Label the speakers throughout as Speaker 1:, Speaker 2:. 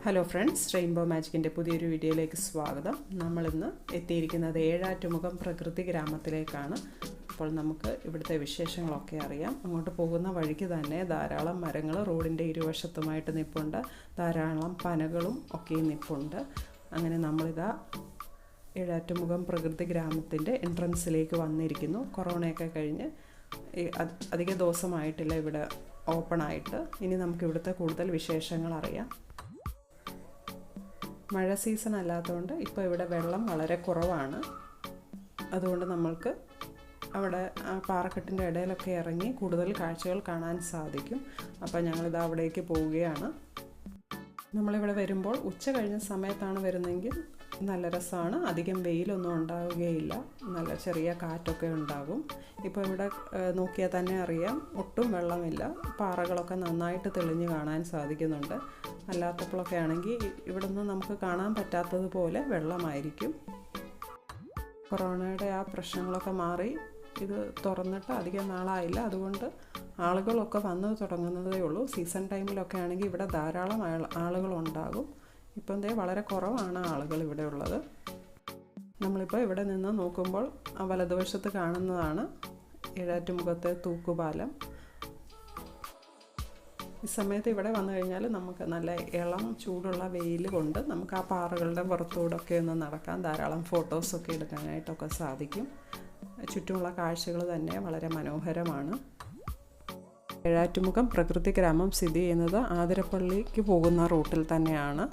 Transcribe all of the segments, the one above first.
Speaker 1: Hello friends, rainbow മാജിക്കിൻ്റെ പുതിയൊരു വീഡിയോയിലേക്ക് സ്വാഗതം. നമ്മളിന്ന് എത്തിയിരിക്കുന്നത് ഏഴാറ്റുമുഖം പ്രകൃതി ഗ്രാമത്തിലേക്കാണ്. അപ്പോൾ നമുക്ക് ഇവിടുത്തെ വിശേഷങ്ങളൊക്കെ അറിയാം. അങ്ങോട്ട് പോകുന്ന വഴിക്ക് തന്നെ ധാരാളം മരങ്ങൾ റോഡിൻ്റെ ഇരുവശത്തുമായിട്ട് നിൽപ്പുണ്ട്. ധാരാളം പനകളും ഒക്കെ നിൽപ്പുണ്ട്. അങ്ങനെ നമ്മളിതാ ഏഴാറ്റുമുഖം പ്രകൃതി ഗ്രാമത്തിൻ്റെ എൻട്രൻസിലേക്ക് വന്നിരിക്കുന്നു. കൊറോണയൊക്കെ കഴിഞ്ഞ് അധിക ദിവസമായിട്ടില്ല ഇവിടെ ഓപ്പണായിട്ട്. ഇനി നമുക്ക് ഇവിടുത്തെ കൂടുതൽ വിശേഷങ്ങൾ അറിയാം. മഴ സീസൺ അല്ലാത്തതുകൊണ്ട് ഇപ്പോൾ ഇവിടെ വെള്ളം വളരെ കുറവാണ്. അതുകൊണ്ട് നമ്മൾക്ക് അവിടെ ആ പാറക്കെട്ടിൻ്റെ ഇടയിലൊക്കെ ഇറങ്ങി കൂടുതൽ കാഴ്ചകൾ കാണാൻ സാധിക്കും. അപ്പോൾ ഞങ്ങളിത് അവിടേക്ക് പോവുകയാണ്. നമ്മളിവിടെ വരുമ്പോൾ ഉച്ച കഴിഞ്ഞ സമയത്താണ് വരുന്നതെങ്കിൽ നല്ല രസമാണ്. അധികം വെയിലൊന്നും ഉണ്ടാവുകയില്ല, നല്ല ചെറിയ കാറ്റൊക്കെ ഉണ്ടാകും. ഇപ്പോൾ ഇവിടെ നോക്കിയാൽ തന്നെ അറിയാം, ഒട്ടും വെള്ളമില്ല. പാറകളൊക്കെ നന്നായിട്ട് തെളിഞ്ഞ് കാണാൻ സാധിക്കുന്നുണ്ട്. അല്ലാത്തപ്പോഴൊക്കെ ആണെങ്കിൽ ഇവിടെ നിന്ന് നമുക്ക് കാണാൻ പറ്റാത്തതുപോലെ വെള്ളമായിരിക്കും. കൊറോണയുടെ ആ പ്രശ്നങ്ങളൊക്കെ മാറി ഇത് തുറന്നിട്ട് അധികം നാളായില്ല. അതുകൊണ്ട് ആളുകളൊക്കെ വന്ന് തുടങ്ങുന്നതേ ഉള്ളൂ. സീസൺ ടൈമിലൊക്കെ ആണെങ്കിൽ ഇവിടെ ധാരാളം ആളുകളുണ്ടാകും. ഇപ്പം വളരെ കുറവാണ് ആളുകൾ ഇവിടെ ഉള്ളത്. നമ്മളിപ്പോൾ ഇവിടെ നിന്ന് നോക്കുമ്പോൾ വലതുവശത്ത് കാണുന്നതാണ് ഏഴാറ്റുമുഖത്തെ തൂക്കുപാലം. ഈ സമയത്ത് ഇവിടെ വന്നു കഴിഞ്ഞാൽ നമുക്ക് നല്ല ഇളം ചൂടുള്ള വെയിൽ കൊണ്ട് നമുക്ക് ആ പാറകളുടെ പുറത്തൂടൊക്കെ ഒന്ന് നടക്കാൻ, ധാരാളം ഫോട്ടോസൊക്കെ എടുക്കാനായിട്ടൊക്കെ സാധിക്കും. ചുറ്റുമുള്ള കാഴ്ചകൾ തന്നെ വളരെ മനോഹരമാണ്. ഏഴാറ്റുമുഖം പ്രകൃതി ഗ്രാമം സ്ഥിതി ചെയ്യുന്നത് ആതിരപ്പള്ളിക്ക് പോകുന്ന റൂട്ടിൽ തന്നെയാണ്.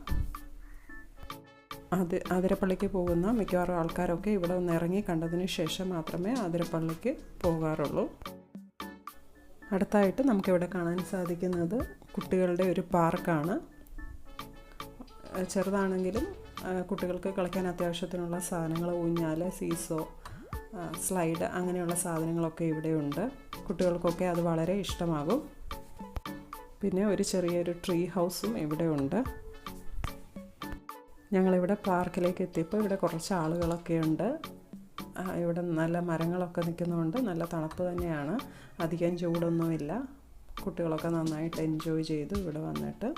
Speaker 1: ആതിരപ്പള്ളിക്ക് പോകുന്ന മിക്കവാറും ആൾക്കാരൊക്കെ ഇവിടെ ഒന്ന് ഇറങ്ങി കണ്ടതിന് ശേഷം മാത്രമേ ആതിരപ്പള്ളിക്ക് പോകാറുള്ളൂ. അടുത്തായിട്ട് നമുക്കിവിടെ കാണാൻ സാധിക്കുന്നത് കുട്ടികളുടെ ഒരു പാർക്കാണ്. ചെറുതാണെങ്കിലും കുട്ടികൾക്ക് കളിക്കാൻ അത്യാവശ്യത്തിനുള്ള സാധനങ്ങൾ, ഊഞ്ഞാല്, സീസോ, സ്ലൈഡ് അങ്ങനെയുള്ള സാധനങ്ങളൊക്കെ ഇവിടെയുണ്ട്. കുട്ടികൾക്കൊക്കെ അത് വളരെ ഇഷ്ടമാകും. പിന്നെ ഒരു ചെറിയൊരു ട്രീ ഹൗസും ഇവിടെ ഉണ്ട്. ഞങ്ങളിവിടെ പാർക്കിലേക്ക് എത്തിയപ്പോൾ ഇവിടെ കുറച്ച് ആളുകളൊക്കെ ഉണ്ട്. ഇവിടെ നല്ല മരങ്ങളൊക്കെ നിൽക്കുന്നതുകൊണ്ട് നല്ല തണുപ്പ് തന്നെയാണ്, അധികം ചൂടൊന്നുമില്ല. കുട്ടികളൊക്കെ നന്നായിട്ട് എൻജോയ് ചെയ്തു ഇവിടെ വന്നിട്ട്.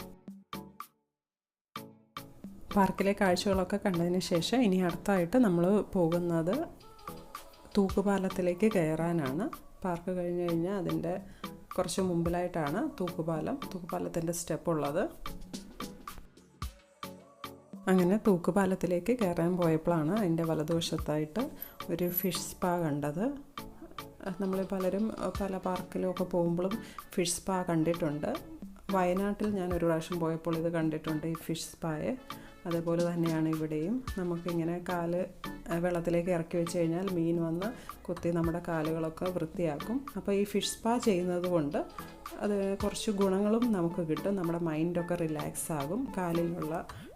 Speaker 1: പാർക്കിലെ കാഴ്ചകളൊക്കെ കണ്ടതിന് ശേഷം ഇനി അടുത്തായിട്ട് നമ്മൾ പോകുന്നത് തൂക്കുപാലത്തിലേക്ക് കയറാനാണ്. പാർക്ക് കഴിഞ്ഞ് കഴിഞ്ഞാൽ അതിൻ്റെ കുറച്ച് മുമ്പിലായിട്ടാണ് തൂക്കുപാലത്തിൻ്റെ സ്റ്റെപ്പ് ഉള്ളത്. അങ്ങനെ തൂക്കുപാലത്തിലേക്ക് കയറാൻ പോയപ്പോഴാണ് അതിൻ്റെ വലതുവശത്തായിട്ട് ഒരു ഫിഷ് സ്പാ കണ്ടത്. നമ്മൾ പലരും പല പാർക്കിലൊക്കെ പോകുമ്പോഴും ഫിഷ് സ്പാ കണ്ടിട്ടുണ്ട്. വയനാട്ടിൽ ഞാൻ ഒരു പ്രാവശ്യം പോയപ്പോൾ ഇത് കണ്ടിട്ടുണ്ട്, ഈ ഫിഷ് സ്പായെ. അതേപോലെ തന്നെയാണ് ഇവിടെയും. നമുക്കിങ്ങനെ കാല് വെള്ളത്തിലേക്ക് ഇറക്കി വെച്ച് കഴിഞ്ഞാൽ മീൻ വന്ന് കുത്തി നമ്മുടെ കാലുകളൊക്കെ വൃത്തിയാക്കും. അപ്പോൾ ഈ ഫിഷ് സ്പാ ചെയ്യുന്നത് കൊണ്ട് അത് കുറച്ച് ഗുണങ്ങളും നമുക്ക് കിട്ടും. നമ്മുടെ മൈൻഡൊക്കെ റിലാക്സ് ആകും. കാലിലുള്ള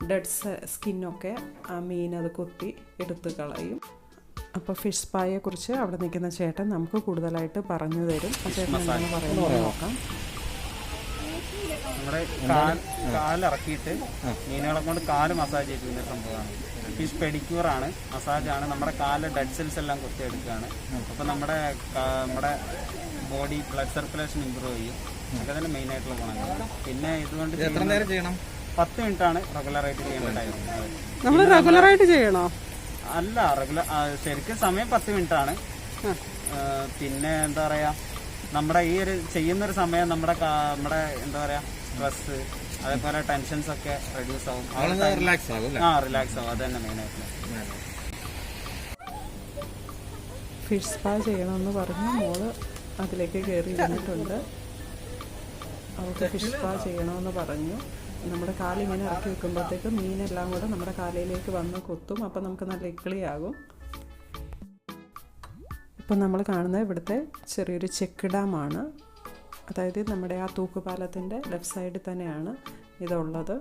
Speaker 1: ഡെഡ് സ്കിന്നൊക്കെ ആ മീൻ അത് കുത്തി എടുത്ത് കളയും. അപ്പോൾ ഫിഷ് സ്പായെക്കുറിച്ച് അവിടെ നിൽക്കുന്ന ചേട്ടൻ നമുക്ക് കൂടുതലായിട്ട് പറഞ്ഞു തരും. ആ ചേട്ടൻ എന്താണ് പറയുന്നത് നോക്കാം.
Speaker 2: നമ്മുടെ കാലിറക്കിയിട്ട് മീനുകളെ കൊണ്ട് കാല് മസാജ് ചെയ്യിക്കുന്ന സംഭവമാണ്. ഫിഷ് പെഡിക്യൂറാണ്, മസാജാണ്. നമ്മുടെ കാല് ഡെഡ് സെൽസ് എല്ലാം കുത്തിയെടുക്കുകയാണ്. അപ്പോൾ നമ്മുടെ ബോഡി ബ്ലഡ് സർക്കുലേഷൻ ഇമ്പ്രൂവ് ചെയ്യും. അതൊക്കെ തന്നെ മെയിൻ ആയിട്ടുള്ള ഗുണങ്ങൾ. പിന്നെ ഇതുകൊണ്ട് എത്ര നേരം ചെയ്യണം? 10 മിനിറ്റാണ് റെഗുലറായിട്ട് ചെയ്യേണ്ട ടൈം.
Speaker 1: നമ്മൾ റെഗുലറായിട്ട് ചെയ്യണോ?
Speaker 2: അല്ല, ശരിക്കും സമയം 10 മിനിറ്റാണ്. പിന്നെ എന്താ പറയുക, നമ്മുടെ ഈ ഒരു ചെയ്യുന്നൊരു സമയം നമ്മുടെ എന്താ പറയുക, സ്ട്രെസ് അതേപോലെ ടെൻഷൻസ് ഒക്കെ റെഡ്യൂസ് ആവും, റിലാക്സ് ആവും. അത് തന്നെ മെയിനായിട്ട്.
Speaker 1: ഫിഷ് സ്പാ ചെയ്യണമെന്ന് പറഞ്ഞ് മോള് അതിലേക്ക് കയറി ഇരുന്നിട്ടുണ്ട്. അവൾക്ക് ഫിഷ് സ്പാ ചെയ്യണമെന്ന് പറഞ്ഞു. നമ്മുടെ കാലിങ്ങനെ ഇറക്കി വെക്കുമ്പോഴത്തേക്ക് മീനെല്ലാം കൂടെ നമ്മുടെ കാലിലേക്ക് വന്ന് കൊത്തും. അപ്പം നമുക്ക് നല്ല ഇക്കിളിയാകും. ഇപ്പം നമ്മൾ കാണുന്നത് ഇവിടുത്തെ ചെറിയൊരു ചെക്ക് ഡാമാണ്. അതായത് നമ്മുടെ ആ തൂക്കുപാലത്തിൻ്റെ ലെഫ്റ്റ് സൈഡിൽ തന്നെയാണ് ഇതുള്ളത്.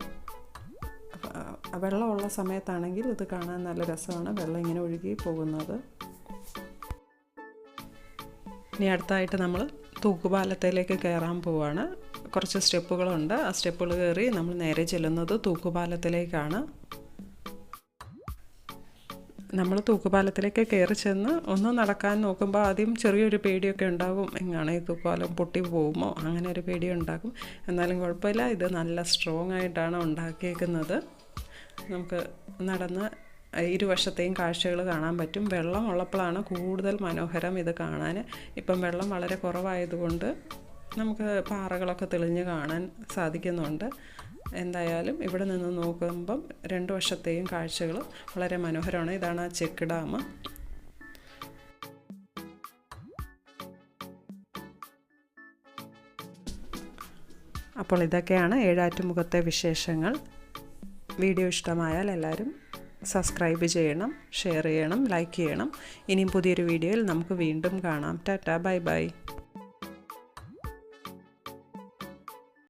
Speaker 1: വെള്ളമുള്ള സമയത്താണെങ്കിൽ ഇത് കാണാൻ നല്ല രസമാണ്, വെള്ളം ഇങ്ങനെ ഒഴുകി പോകുന്നത്. ഇനി അടുത്തായിട്ട് നമ്മൾ തൂക്കുപാലത്തിലേക്ക് കയറാൻ പോവുകയാണ്. കുറച്ച് സ്റ്റെപ്പുകളുണ്ട്. ആ സ്റ്റെപ്പുകൾ കയറി നമ്മൾ നേരെ ചെല്ലുന്നത് തൂക്കുപാലത്തിലേക്കാണ്. നമ്മൾ തൂക്കുപാലത്തിലേക്ക് കയറി ചെന്ന് ഒന്ന് നടക്കാൻ നോക്കുമ്പോൾ ആദ്യം ചെറിയൊരു പേടിയൊക്കെ ഉണ്ടാകും, എങ്ങനെ ഈ തൂക്കുപാലം പൊട്ടി പോകുമോ അങ്ങനെ ഒരു പേടി ഉണ്ടാകും. എന്നാലും കുഴപ്പമില്ല, ഇത് നല്ല സ്ട്രോങ് ആയിട്ടാണ് ഉണ്ടാക്കിയേക്കുന്നത്. നമുക്ക് നടന്ന് ഇരുവശത്തെയും കാഴ്ചകൾ കാണാൻ പറ്റും. വെള്ളം ഉള്ളപ്പോഴാണ് കൂടുതൽ മനോഹരം ഇത് കാണാൻ. ഇപ്പം വെള്ളം വളരെ കുറവായതുകൊണ്ട് നമുക്ക് പാറകളൊക്കെ തെളിഞ്ഞ് കാണാൻ സാധിക്കുന്നുണ്ട്. എന്തായാലും ഇവിടെ നിന്ന് നോക്കുമ്പം രണ്ട് വശത്തെയും കാഴ്ചകൾ വളരെ മനോഹരമാണ്. ഇതാണ് ആ ചെക്ക് ഡാം. അപ്പോൾ ഇതൊക്കെയാണ് ഏഴാറ്റുമുഖത്തെ വിശേഷങ്ങൾ. വീഡിയോ ഇഷ്ടമായാൽ എല്ലാവരും സബ്സ്ക്രൈബ് ചെയ്യണം, ഷെയർ ചെയ്യണം, ലൈക്ക് ചെയ്യണം. ഇനിയും പുതിയൊരു വീഡിയോയിൽ നമുക്ക് വീണ്ടും കാണാം. Tata, bye bye.